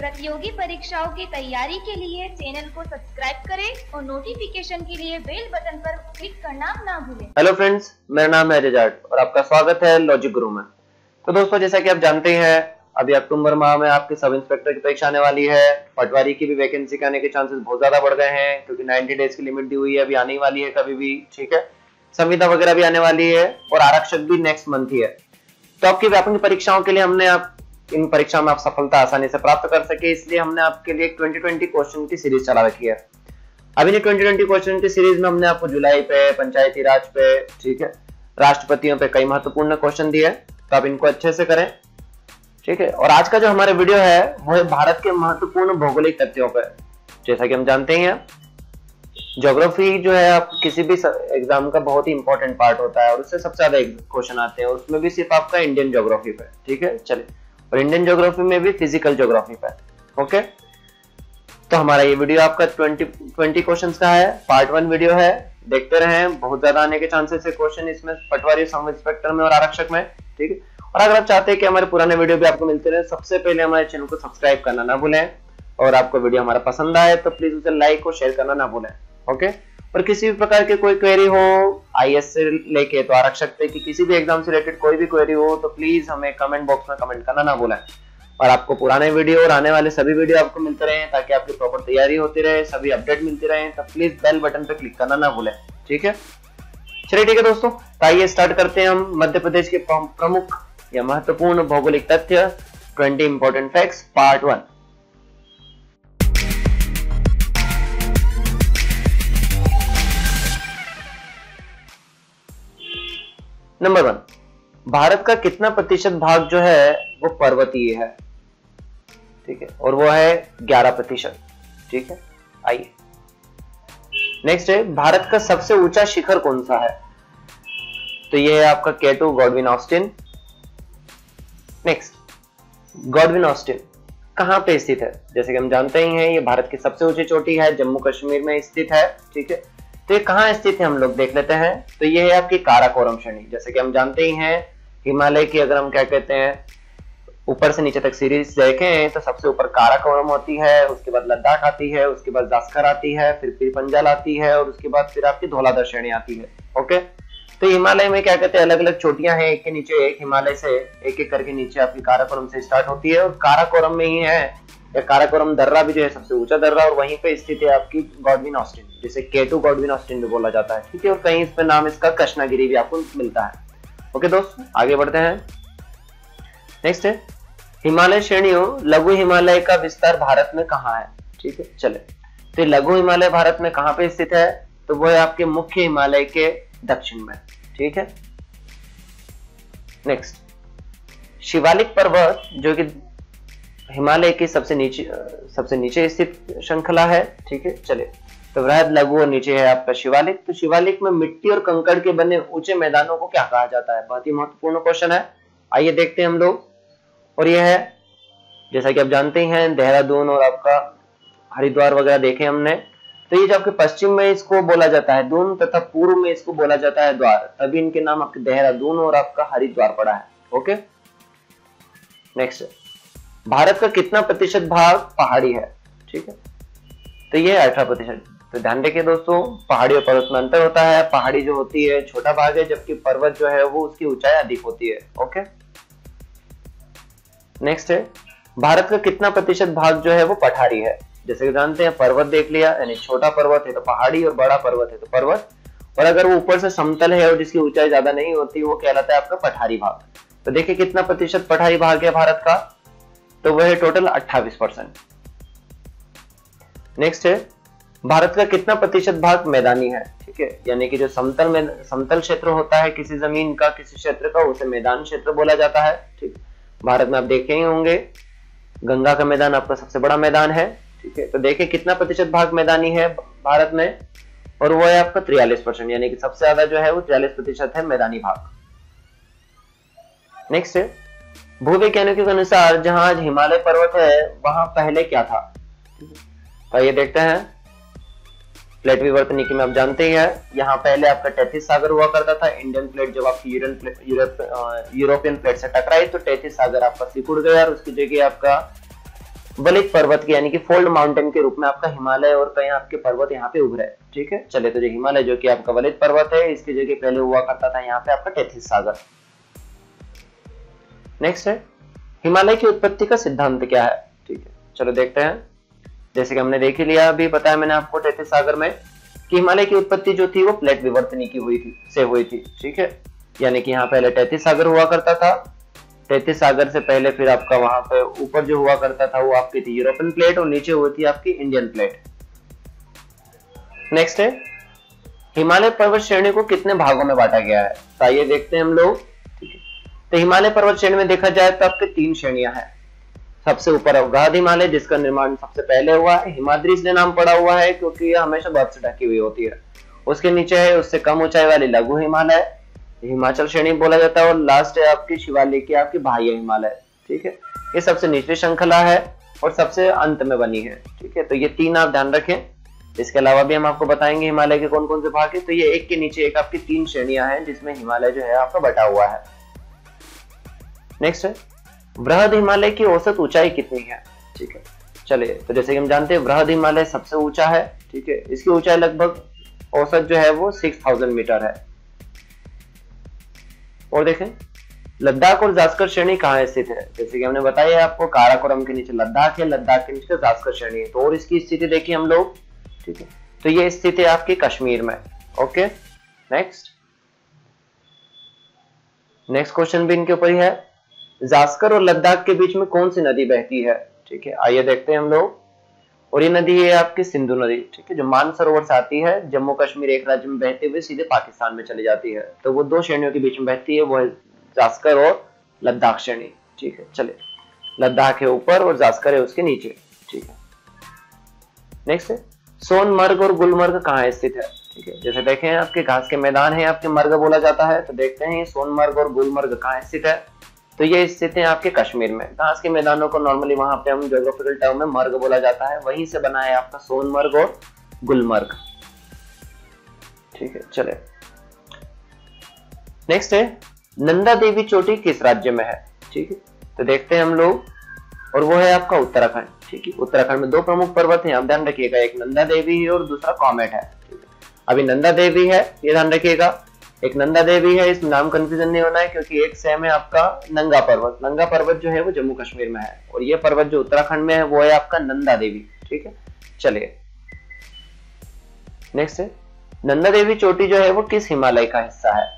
प्रतियोगी परीक्षाओं की तैयारी के लिए चैनल को सब्सक्राइब करें और नोटिफिकेशन के लिए बेल बटन पर क्लिक करना ना भूलें। हेलो फ्रेंड्स, मेरा नाम है रिजार्ट और आपका स्वागत है लॉजिक गुरु में। तो दोस्तों, जैसा कि आप जानते हैं, अभी अक्टूबर माह में आपके सब इंस्पेक्टर की परीक्षा आने वाली है। पटवारी की भी वैकेंसी के आने के चांसेस बहुत ज्यादा बढ़ गए हैं क्योंकि 90 डेज की लिमिट दी हुई है, अभी आने वाली है कभी भी। ठीक है, संविदा वगैरह भी आने वाली है और आरक्षक भी नेक्स्ट मंथ ही है। तो आपकी व्यापक परीक्षाओं के लिए हमने इन परीक्षाओं में आप सफलता आसानी से प्राप्त कर सके, इसलिए हमने आपके लिए 2020 क्वेश्चन की सीरीज चला रखी है। अभी 2020 क्वेश्चन की सीरीज में हमने आपको जुलाई पे, पंचायती राज पे, ठीक है, राष्ट्रपतियों पे कई महत्वपूर्ण क्वेश्चन दिए, तो आप इनको अच्छे से करें। ठीक है, और आज का जो हमारा वीडियो है वो है भारत के महत्वपूर्ण भौगोलिक तथ्यों पे। जैसा कि हम जानते हैं, ज्योग्राफी जो है आप किसी भी एग्जाम का बहुत ही इंपॉर्टेंट पार्ट होता है और उससे सबसे ज्यादा क्वेश्चन आते हैं, और उसमें भी सिर्फ आपका इंडियन ज्योग्राफी पे। ठीक है, चलिए, और इंडियन ज्योग्राफी में भी फिजिकल ज्योग्राफी पे। ओके, तो हमारा ये वीडियो आपका 20 क्वेश्चंस का है, पार्ट 1 वीडियो है। देखते रहें, बहुत ज्यादा आने के चांसेस है क्वेश्चन इसमें, पटवारी, सब इंस्पेक्टर में और आरक्षक में। ठीक है, और अगर आप चाहते हैं कि हमारे पुराने वीडियो भी आपको मिलते रहे, सबसे पहले हमारे चैनल को सब्सक्राइब करना ना भूलें, और आपको वीडियो हमारा पसंद आए तो प्लीज उसे लाइक और शेयर करना ना भूलें। ओके, और किसी भी प्रकार की कोई क्वेरी हो आईएएस से लेके तो आरक्षक तक की किसी भी एग्जाम से रिलेटेड कोई भी क्वेरी हो तो प्लीज हमें कमेंट बॉक्स में कमेंट करना ना भूलें। और आपको पुराने वीडियो और आने वाले सभी वीडियो आपको मिलते रहे ताकि आपकी प्रॉपर तैयारी होती रहे, सभी अपडेट मिलती रहे, तो प्लीज बेल बटन पे क्लिक करना ना भूलें। ठीक है, चलिए ठीक है दोस्तों, तो आइए स्टार्ट करते हैं हम मध्य प्रदेश के प्रमुख या महत्वपूर्ण भौगोलिक तथ्य 20 important facts part 1। Number 1, Bharat का कितना प्रतिशत भाग जो है वो पर्वतीय है। ठीक है, और वो है 11%। ठीक है, आइए नेक्स्ट है, भारत का सबसे ऊंचा शिखर कौन सा है? तो ये है आपका K2 Godwin Austen. Next, Godwin Austen कहां पे स्थित है? जैसे कि हम जानते ही हैं, ये भारत की सबसे ऊंची चोटी है, जम्मू कश्मीर में स्थित है। ठीक है, तो ये कहाँ स्थित है हम लोग देख लेते हैं। तो ये है आपकी काराकोरम श्रेणी। जैसे कि हम जानते ही हैं, हिमालय की अगर हम क्या कहते हैं, ऊपर से नीचे तक सीरीज देखें तो सबसे ऊपर काराकोरम होती है, उसके बाद लद्दाख आती है, उसके बाद जास्कर आती है, फिर पंजाल आती है, और उसके बाद फिर आपकी धौलाधर श्रेणी आती है। ओके, तो हिमालय में क्या कहते हैं, अलग अलग चोटियां हैं, एक के नीचे एक, हिमालय से एक एक करके नीचे आपकी काराकोरम से स्टार्ट होती है, और काराकोरम में ही है या काराकोरम दर्रा भी जो है सबसे ऊंचा दर्रा, और वहीं पे स्थित है आपकी गॉडविन ऑस्टिन, जिसे K2 गॉडविन ऑस्टिन भी बोला जाता है। ठीक है, और कहीं इस पे नाम इसका कृष्णागिरी भी आपको मिलता है। ओके दोस्तों, आगे बढ़ते हैं। नेक्स्ट है, हिमालय श्रेणियों लघु हिमालय का विस्तार भारत में कहाँ है? ठीक है, चले, तो लघु हिमालय भारत में कहाँ पे स्थित है? तो वो है आपके मुख्य हिमालय के दक्षिण में। ठीक है, नेक्स्ट, शिवालिक पर्वत जो कि हिमालय की सबसे नीचे स्थित श्रृंखला है। ठीक है, चले, तो वृहद, लघु और नीचे है आपका शिवालिक। तो शिवालिक में मिट्टी और कंकड़ के बने ऊंचे मैदानों को क्या कहा जाता है? बहुत ही महत्वपूर्ण क्वेश्चन है, आइए देखते हैं हम लोग। और यह है, जैसा कि आप जानते हैं, देहरादून और आपका हरिद्वार वगैरह देखे हमने, तो ये जो आपके पश्चिम में इसको बोला जाता है दून, तथा पूर्व में इसको बोला जाता है द्वार, तभी इनके नाम आपके देहरादून और आपका हरिद्वार पड़ा है। ओके, नेक्स्ट, भारत का कितना प्रतिशत भाग पहाड़ी है? ठीक है, तो ये 18%। तो ध्यान रखिए दोस्तों, पहाड़ी और पर्वत में अंतर होता है। पहाड़ी जो होती है छोटा भाग है, जबकि पर्वत जो है वो उसकी ऊंचाई अधिक होती है। ओके, नेक्स्ट है, भारत का कितना प्रतिशत भाग जो है वो पठारी है? जैसे कि जानते हैं, पर्वत देख लिया, यानी छोटा पर्वत है तो पहाड़ी, और बड़ा पर्वत है तो पर्वत, और अगर वो ऊपर से समतल है और जिसकी ऊंचाई ज्यादा नहीं होती, वो कहलाता है आपका पठारी भाग। तो देखिए कितना प्रतिशत पठारी भाग है भारत का, तो वह है टोटल 28%। नेक्स्ट है, भारत का कितना प्रतिशत भाग मैदानी है? ठीक है, यानी कि जो समतल क्षेत्र होता है किसी जमीन का, किसी क्षेत्र का, उसे मैदान क्षेत्र बोला जाता है। ठीक, भारत में आप देखे ही होंगे, गंगा का मैदान आपका सबसे बड़ा मैदान है। ठीक है, तो देखिए कितना प्रतिशत भाग मैदानी है भारत में, और वो है आपका 43%, यानी कि सबसे ज्यादा जो है वो 43% है मैदानी भाग। नेक्स्ट है, भूवैज्ञानिकों के अनुसार जहां आज हिमालय पर्वत है वहां पहले क्या था? तो ये देखते हैं, प्लेट विवर्तनिकी में आप जानते ही हैं, यहाँ पहले आपका टेथिस सागर हुआ करता था। इंडियन प्लेट जब आपकी यूरोपियन प्लेट से टकराई तो टेथिस सागर आपका सिकुड़ गया और उसकी जगह आपका वलित पर्वत के यानी कि फोल्ड माउंटेन के रूप में आपका हिमालय और कई आपके पर्वत यहाँ पे उभरे। ठीक है, चले तो जो हिमालय जो कि आपका वलित पर्वत है, इसकी जगह पहले हुआ करता था यहाँ पे आपका टेथिस सागर। नेक्स्ट है हिमालय की उत्पत्ति का सिद्धांत क्या है। ठीक है, चलो देखते हैं। जैसे कि हमने देख ही लिया, अभी बताया मैंने आपको टेथिस सागर में कि हिमालय की उत्पत्ति जो थी वो प्लेट विवर्तनी की हुई थी। ठीक है, यानी कि यहाँ पहले टेथिस सागर हुआ करता था। टेथिस सागर से पहले फिर आपका वहां पे ऊपर जो हुआ करता था वो आपकी थी यूरोपियन प्लेट और नीचे हुई थी आपकी इंडियन प्लेट। नेक्स्ट है हिमालय पर्वत श्रेणी को कितने भागों में बांटा गया है, तो आइए देखते हैं हम लोग। ठीक है, तो हिमालय पर्वत श्रेणी में देखा जाए तो आपके 3 श्रेणियां हैं। सबसे ऊपर अवगाध हिमालय जिसका निर्माण सबसे पहले हुआ है, हिमाद्री इसलिए नाम पड़ा हुआ है क्योंकि यह हमेशा बर्फ से ढकी हुई होती है। उसके नीचे है उससे कम ऊंचाई वाली लघु हिमालय, हिमाचल श्रेणी बोला जाता है, और लास्ट है आपकी शिवालिक की आपकी बाह्य हिमालय। ठीक है, ये सबसे निचली श्रृंखला है और सबसे अंत में बनी है। ठीक है, तो ये 3 आप ध्यान रखें। इसके अलावा भी हम आपको बताएंगे हिमालय के कौन कौन से भाग है। तो ये एक के नीचे एक आपकी 3 श्रेणियां हैं जिसमें हिमालय जो है आपका बटा हुआ है। नेक्स्ट है वृहद हिमालय की औसत ऊंचाई कितनी है। ठीक है, चलिए तो जैसे कि हम जानते हैं वृहद हिमालय सबसे ऊंचा है। ठीक है, इसकी ऊंचाई लगभग औसत जो है वो 6000 मीटर है। और देखें लद्दाख और जास्कर श्रेणी कहाँ स्थित है। जैसे कि हमने बताया आपको काराकोरम के नीचे लद्दाख है, लद्दाख के नीचे जास्कर श्रेणी है। तो और इसकी स्थिति देखिए हम लोग। ठीक है, तो ये स्थित है आपकी कश्मीर में। ओके, नेक्स्ट क्वेश्चन भी इनके ऊपर ही है। जास्कर और लद्दाख के बीच में कौन सी नदी बहती है। ठीक है, आइए देखते हैं हम लोग। और ये नदी है आपकी सिंधु नदी। ठीक है, जो मानसरोवर से आती है जम्मू कश्मीर एक राज्य में बहते हुए सीधे पाकिस्तान में चली जाती है। तो वो 2 श्रेणियों के बीच में बहती है, वो है जास्कर और लद्दाख श्रेणी। ठीक है, चले लद्दाख है ऊपर और जास्कर है उसके नीचे। ठीक है, नेक्स्ट है सोनमर्ग और गुलमर्ग कहाँ स्थित है। ठीक है, जैसे देखें आपके घास के मैदान है आपके मर्ग बोला जाता है। तो देखते हैं सोनमर्ग और गुलमर्ग कहाँ स्थित है। तो ये स्थित है आपके कश्मीर में। घास के मैदानों को नॉर्मली वहां पे हम ज्योग्राफिकल टर्म में मर्ग बोला जाता है, वहीं से बना है आपका सोनमर्ग और गुलमर्ग। ठीक है, चले नेक्स्ट है नंदा देवी चोटी किस राज्य में है। ठीक है, तो देखते हैं हम लोग, और वो है आपका उत्तराखंड। ठीक है, उत्तराखंड में 2 प्रमुख पर्वत हैं, आप ध्यान रखिएगा, एक नंदा देवी है और दूसरा कॉमेट है। ठीक है, अभी नंदा देवी है ये ध्यान रखिएगा, एक नंदा देवी है, इस नाम कंफ्यूजन नहीं होना है क्योंकि एक सेम है आपका नंगा पर्वत। नंगा पर्वत जो है वो जम्मू कश्मीर में है और ये पर्वत जो उत्तराखंड में है वो है आपका नंदा देवी। ठीक है, चलिए नेक्स्ट है नंदा देवी चोटी जो है वो किस हिमालय का हिस्सा है।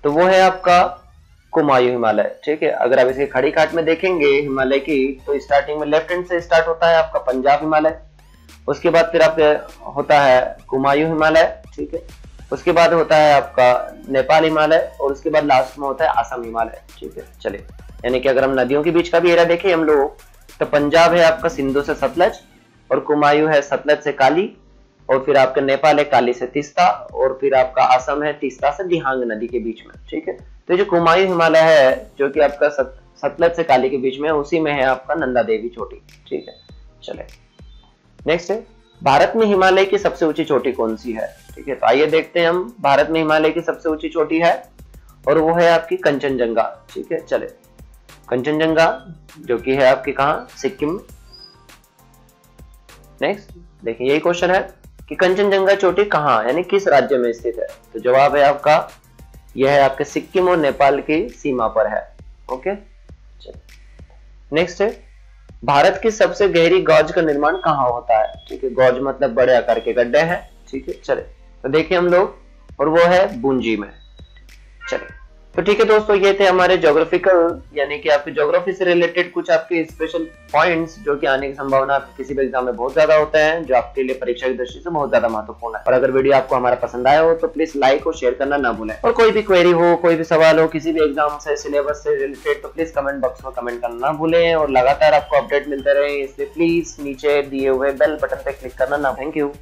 तो वो है आपका कुमायूं हिमालय। ठीक है, अगर आप इसके खड़ी काट में देखेंगे हिमालय की तो स्टार्टिंग में लेफ्ट हैंड से स्टार्ट होता है आपका पंजाब हिमालय, उसके बाद फिर आपका होता है कुमायूं हिमालय। ठीक है, उसके बाद होता है आपका नेपाल हिमालय और उसके बाद लास्ट में होता है असम हिमालय। ठीक है, चलिए यानी कि अगर हम नदियों के बीच का भी एरिया देखें हम लोग तो पंजाब है आपका सिंधु से सतलज और कुमायूं है सतलज से काली और फिर आपका नेपाल है काली से तीस्ता और फिर आपका असम है तीस्ता से दिहांग नदी के बीच में। ठीक है, तो जो कुमायूं हिमालय है जो कि आपका सतलज से काली के बीच में उसी में है आपका नंदा देवी चोटी। ठीक है, चले नेक्स्ट है भारत में हिमालय की सबसे ऊंची चोटी कौन सी है। ठीक है, तो आइए देखते हैं हम भारत में हिमालय की सबसे ऊंची चोटी है और वो है आपकी कंचनजंगा। ठीक है, चले कंचनजंगा जो कि है आपकी कहां सिक्किम। नेक्स्ट देखिए यही क्वेश्चन है कि कंचनजंगा चोटी कहां यानी किस राज्य में स्थित है। तो जवाब है आपका यह है आपके सिक्किम और नेपाल की सीमा पर है। ओके, नेक्स्ट है भारत की सबसे गहरी गॉर्ज का निर्माण कहाँ होता है। ठीक है, गॉर्ज मतलब बड़े आकार के गड्ढे हैं। ठीक है, चले तो देखिए हम लोग और वो है बूंजी में। चले तो ठीक है दोस्तों, ये थे हमारे ज्योग्राफिकल यानी कि आपकी ज्योग्राफी से रिलेटेड कुछ आपके स्पेशल पॉइंट्स जो कि आने की संभावना किसी भी एग्जाम में बहुत ज्यादा होते हैं, जो आपके लिए परीक्षा की दृष्टि से बहुत ज्यादा महत्वपूर्ण है। और अगर वीडियो आपको हमारा पसंद आया हो तो प्लीज लाइक और शेयर करना ना भूलें। और कोई भी क्वेरी हो, कोई भी सवाल हो किसी भी एग्जाम से, सिलेबस से रिलेटेड, तो प्लीज कमेंट बॉक्स में कमेंट करना ना भूलें और लगातार आपको अपडेट मिलते रहे, इसलिए प्लीज नीचे दिए हुए बेल बटन पे क्लिक करना ना। Thank you.